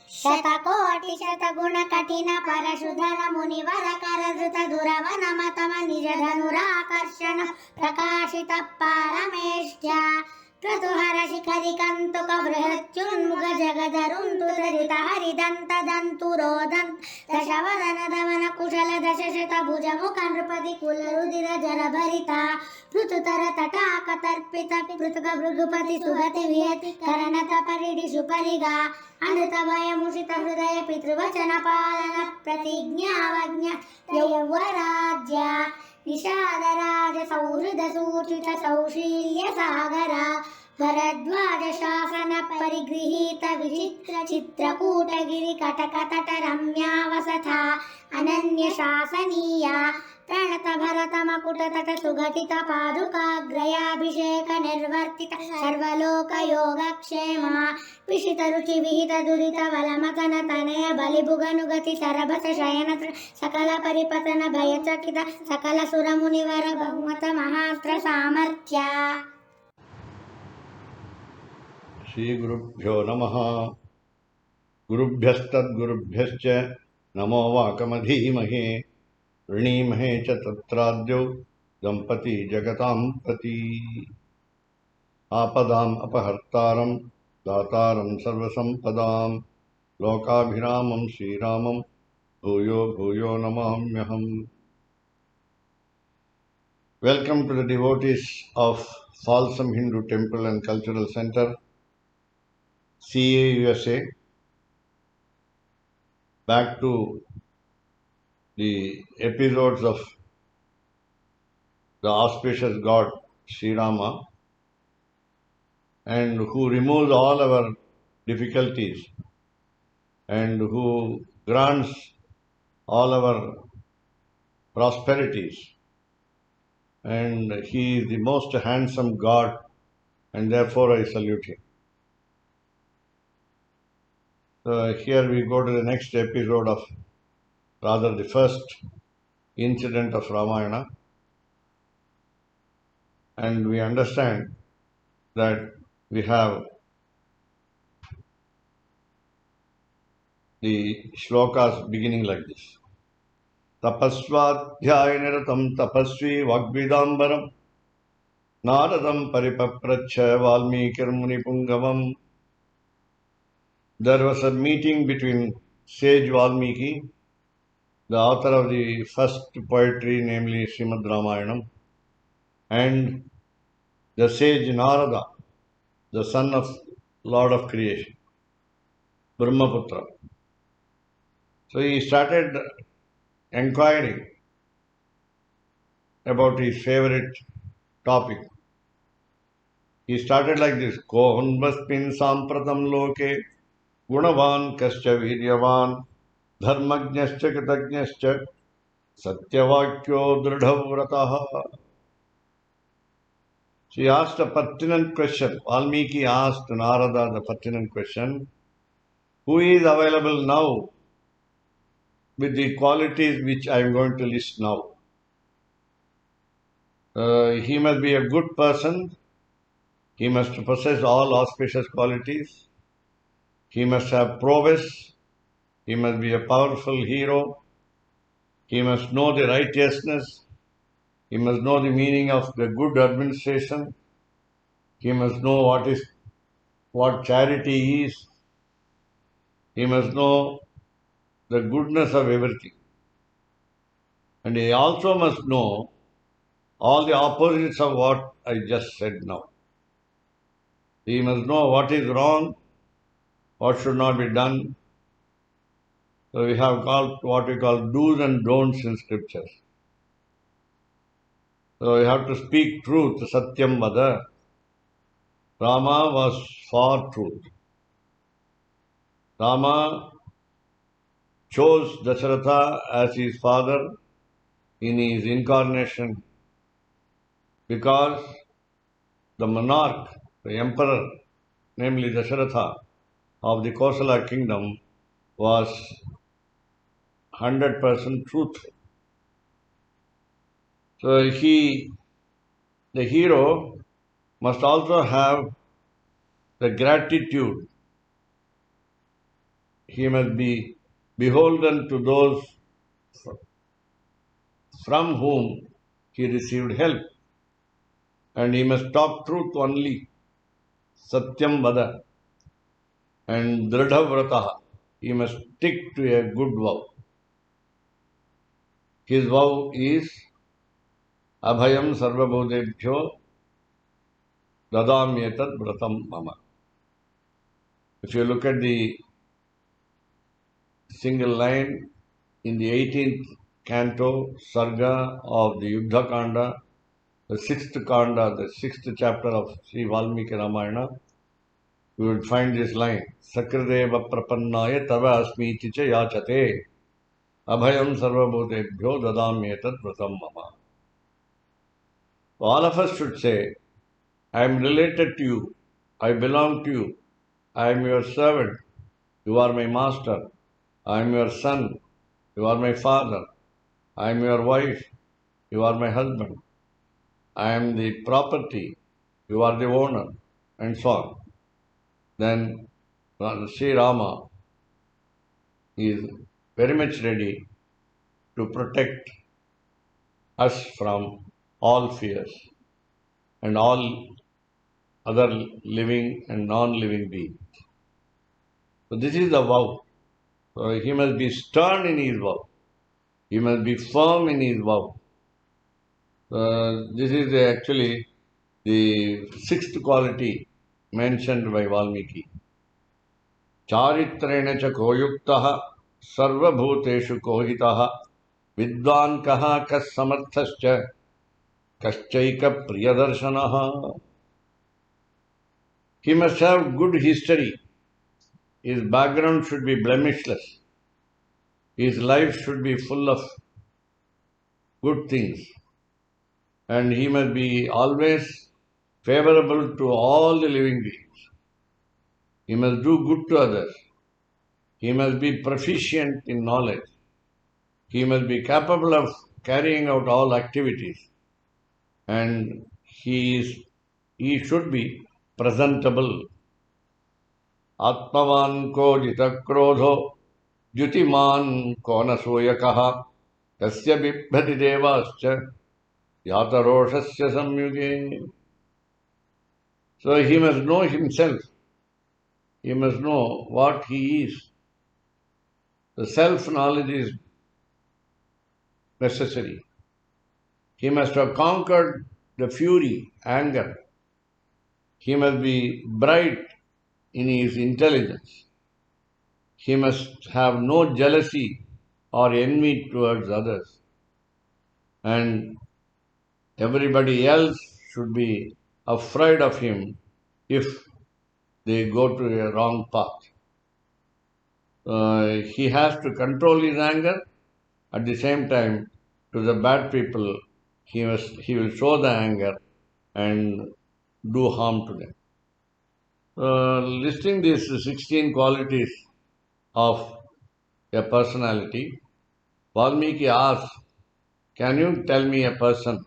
शतकोटि शतगुण कठिन परशुधन मुनिवर करधृत दुरवन मतम निज धनुराकर्षण प्रकाशित परमेष्ट्या क्रतुहर शिखरि कंतुक बृहत्युन्मुख जगदरुन्तुरित हरिदन्त दन्तुरोदन् दशवदन दमन कुशल दशशत भुज मुख नृपति कुल रुधिर जर भरिता पृथुतर तटाक तर्पित पृथुक भृगुपति सुगति वियति करणत परिडिषु परिगा अनृत भयमुषित हृदय पितृवचन पालन प्रतिज्ञावज्ञ यौवराज्य निषादराज सौहृद सूचित सौशील्य सागरा भरद्वाज शासन परिगृहीत विचित्र चित्रकूटगिरि कटक तट रम्यावसथा अनन्य शासनीया प्रणत भरत मकुट तट सुघटित पादुकाग्रयाभिषेक निर्वर्तित सर्वलोक योगक्षेम विषित रुचि विहित दुरित बलमकन तनय बलिभुगनुगति सरभस शयन सकल परिपतन भयचकित सकल सुर मुनिवर बहुमत महास्त्र सामर्थ्य। श्री गुरुभ्यो नमः। गुरुभ्यस्तद्गुरुभ्यश्च नमो वाकमधीमहे ऋणीमहे च तत्राद्यौ दंपती जगतां पति आपदाम् अपहर्तारं दातारं सर्वसंपदां लोकाभिरामं श्रीरामं भूयो भूयो नमाम्यहम्। Welcome to the devotees of Falsam Hindu Temple and Cultural Center, CA USA. Back to the episodes of the auspicious God Sri Rama, and who removes all our difficulties and who grants all our prosperities. And he is the most handsome God, and therefore I salute him. Here we go to the next episode of, rather the first incident of Ramayana, and we understand that we have the shlokas beginning like this. Tapasvadhyayaniratam tapasvi vagvidambaram naradam paripapracha valmikir munipungavam. There was a meeting between sage Valmiki, the author of the first poetry, namely Srimad Ramayanam, and the sage Narada, the son of Lord of Creation, Brahmaputra. So he started inquiring about his favorite topic. He started like this: Kohunvasmin sampratam loke gunavan kascha viryavan dharmajnascha kritajnascha satyavakyo dridhavrataha. She asked a pertinent question. Valmiki asked Narada the pertinent question: who is available now with the qualities which I am going to list now? He must be a good person. He must possess all auspicious qualities. He must have prowess. He must be a powerful hero. He must know the righteousness. He must know the meaning of the good administration. He must know what charity is. He must know the goodness of everything. And he also must know all the opposites of what I just said now. He must know what is wrong, what should not be done. So we have called what we call do's and don'ts in scriptures. So we have to speak truth, satyam vada. Rama was for truth. Rama chose Dasharatha as his father in his incarnation because the monarch, the emperor, namely Dasharatha of the Kosala kingdom, was 100% truthful. So the hero, must also have the gratitude he must be beholden to those from whom he received help, and he must talk truth only, satyam vada, and dridhavrataha. He must stick to a good vow. His vow is abhayam sarvabhutebhyo dadamyetat vratam mama. If you look at the single line in the 18th canto, Sarga of the Yuddha Kanda, the 6th Kanda, the 6th chapter of Sri Valmiki Ramayana, you will find this line, Sakrideva prapannaya tava asmiti cha yachate abhayam sarvabhutebhyo dadamyetat vratam mama. All of us should say, I am related to you, I belong to you, I am your servant, you are my master, I am your son, you are my father, I am your wife, you are my husband, I am the property, you are the owner, and so on. Then Sri Rama is very much ready to protect us from all fears and all other living and non-living beings. So this is the vow. So he must be stern in his vow. He must be firm in his vow. This is actually the sixth quality mentioned by Valmiki. Charitrena cha koyuktaha sarvabhuteshu kohitaha vidvan kaha kas samarthascha kaschaika priyadarshanaha. He must have good history. His background should be blemishless. His life should be full of good things. And he must be always favorable to all the living beings. He must do good to others. He must be proficient in knowledge. He must be capable of carrying out all activities. And he should be presentable. Atmavan ko jita krodho jyutiman ko nasuyakaha tasya bibhati devascha yataroshasya samyuge. So he must know himself. He must know what he is. The self-knowledge is necessary. He must have conquered the fury, anger. He must be bright in his intelligence. He must have no jealousy or envy towards others. And everybody else should be afraid of him if they go to a wrong path. He has to control his anger. At the same time, to the bad people, he will show the anger and do harm to them. Listing these 16 qualities of a personality, Valmiki asks, can you tell me a person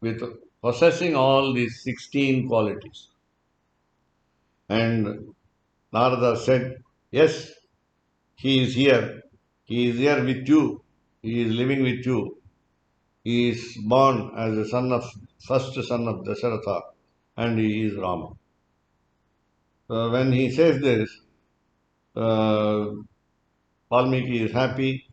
with possessing all these 16 qualities? And Narada said, yes, he is here. He is here with you. He is living with you. He is born as the first son of Dasharatha, and he is Rama. When he says this, Valmiki is happy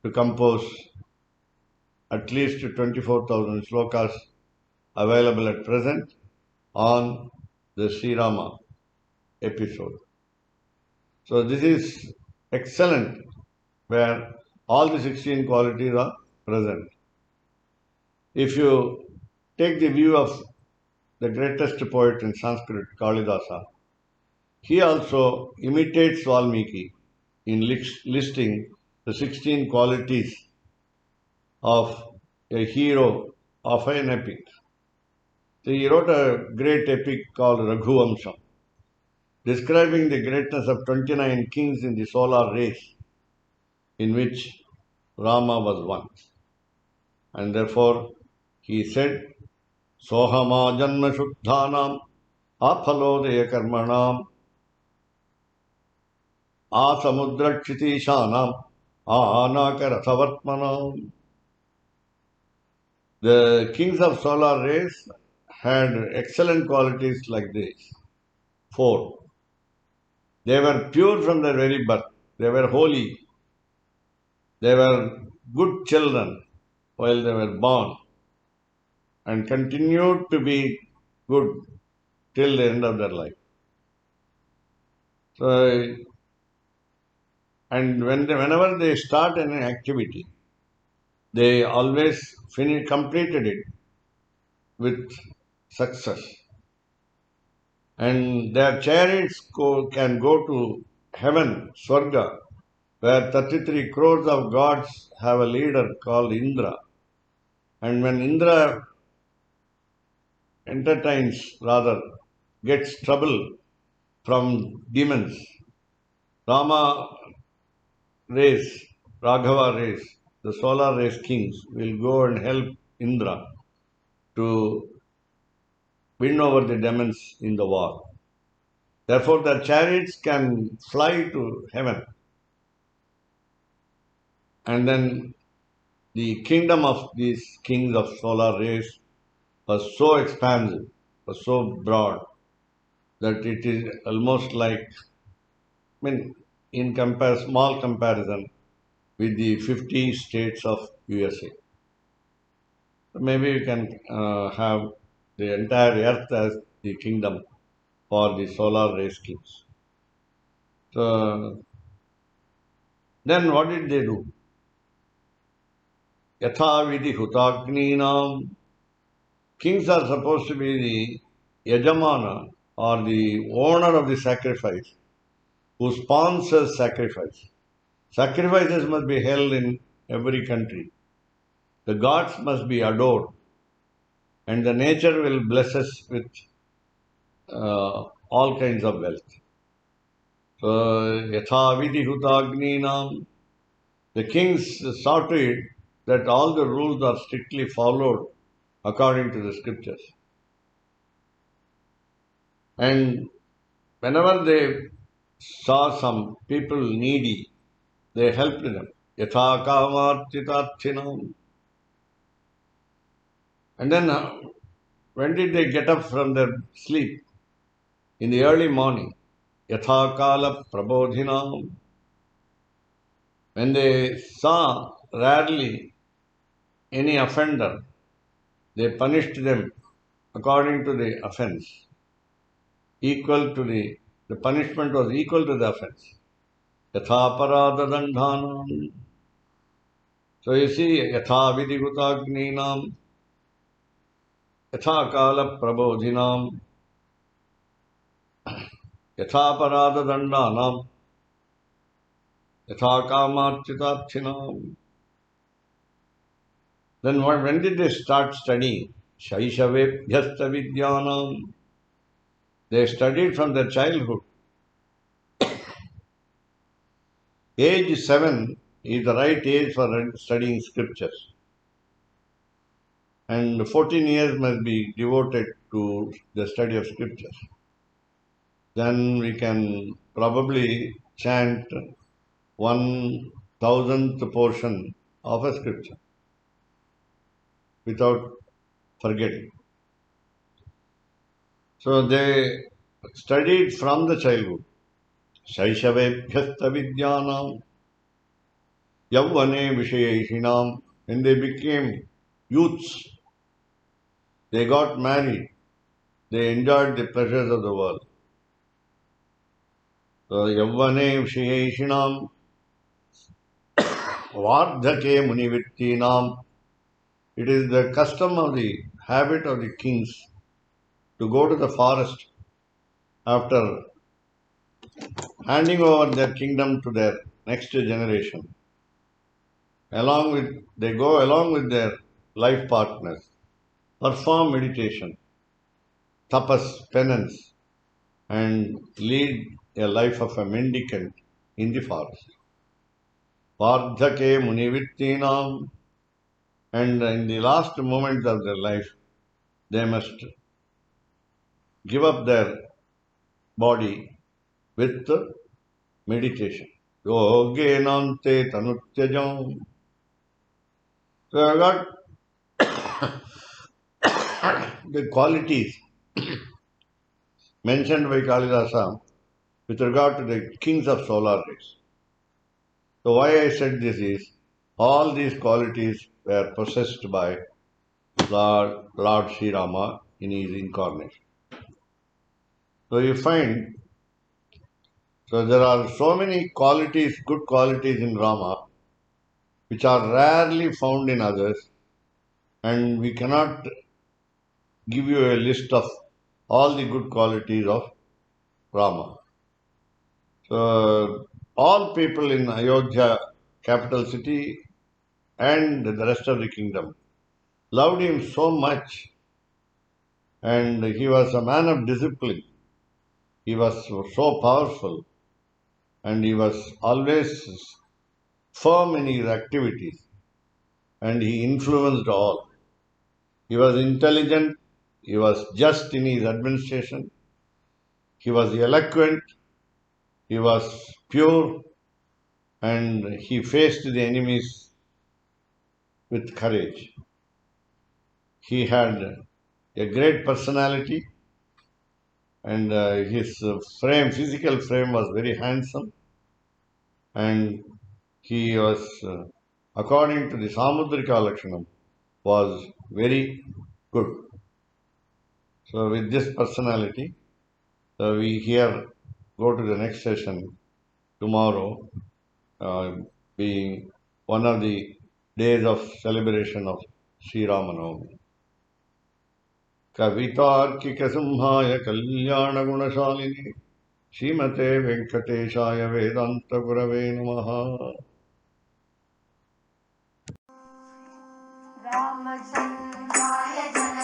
to compose at least 24,000 slokas available at present on the Sri Rama episode. So this is excellent, where all the 16 qualities are present. If you take the view of the greatest poet in Sanskrit, Kalidasa, he also imitates Valmiki in listing the 16 qualities of a hero of an epic. So he wrote a great epic called Raghuvamsam, describing the greatness of 29 kings in the solar race in which Rama was one. And therefore he said, Sohama Janma Shuddhanam Aphalodaya Karmanam asamudrakshitishānam ānākarathavartmanam. The kings of solar race had excellent qualities like this. 4. They were pure from their very birth. They were holy. They were good children while they were born and continued to be good till the end of their life. So, and whenever they start an activity, they always completed it with success. And their chariots can go to heaven, Swarga, where 33 crores of gods have a leader called Indra. And when Indra gets trouble from demons, Rama race, Raghava race, the solar race kings will go and help Indra to win over the demons in the war. Therefore, the chariots can fly to heaven. And then the kingdom of these kings of solar race was so expansive, was so broad, that it is almost like, in small comparison with the 50 states of USA. Maybe we can have the entire earth as the kingdom for the solar race kings. So, then what did they do? Yatha vidhi hutagninam. Kings are supposed to be the yajamana or the owner of the sacrifice who sponsors sacrifice. Sacrifices must be held in every country. The gods must be adored, and the nature will bless us with all kinds of wealth. So, yatha vidhi hutagninam. The kings saw to it that all the rules are strictly followed according to the scriptures. And whenever they saw some people needy, they helped them. Yatha kamartitathinam. And then when did they get up from their sleep? In the early morning. Yatha kala prabodhinam. When they saw rarely any offender, they punished them according to the offense. The punishment was equal to the offense. Yatha parada dandhanam. So you see, yatha vidhi hutagninam, yatha kala prabodhinam, yatha parada dandhanam, yatha kamarchitathinam. Then when did they start studying? Shaishavebhyasta vidyanam. They studied from their childhood. Age 7 is the right age for studying scriptures. And 14 years must be devoted to the study of scriptures. Then we can probably chant 1,000th portion of a scripture without forgetting. So they studied from the childhood. Shaishavebhyasta vidyanam yavvane vishayeshinam. When they became youths, they got married. They enjoyed the pleasures of the world. So yavvane vishayeshinam vardhake munivittinam. It is the custom of the habit of the kings to go to the forest after handing over their kingdom to their next generation. They go along with their life partners, perform meditation, tapas, penance, and lead a life of a mendicant in the forest. Vardhake munivittinam. And in the last moments of their life, they must give up their body with meditation. Yogenante tanutyajam. So I got the qualities mentioned by Kalidasa with regard to the kings of solar rays. So why I said this is, all these qualities were possessed by Lord Sri Rama in his incarnation. So you find, so there are so many qualities, good qualities in Rama, which are rarely found in others, and we cannot give you a list of all the good qualities of Rama. So all people in Ayodhya, capital city, and the rest of the kingdom loved him so much, and he was a man of discipline. He was so powerful, and he was always firm in his activities, and he influenced all. He was intelligent, he was just in his administration, he was eloquent, he was pure, and he faced the enemies with courage. He had a great personality, and his physical frame was very handsome, and he was, according to the Samudrika Lakshanam, was very good. So with this personality, we here go to the next session tomorrow, uh, being one of the days of celebration of Sri Ramanavami. कवितार्किकसिंहाय कल्याणगुणशालिने श्रीमते वेङ्कटेशाय वेदान्तगुरवे नमः. रामचन्द्राय जन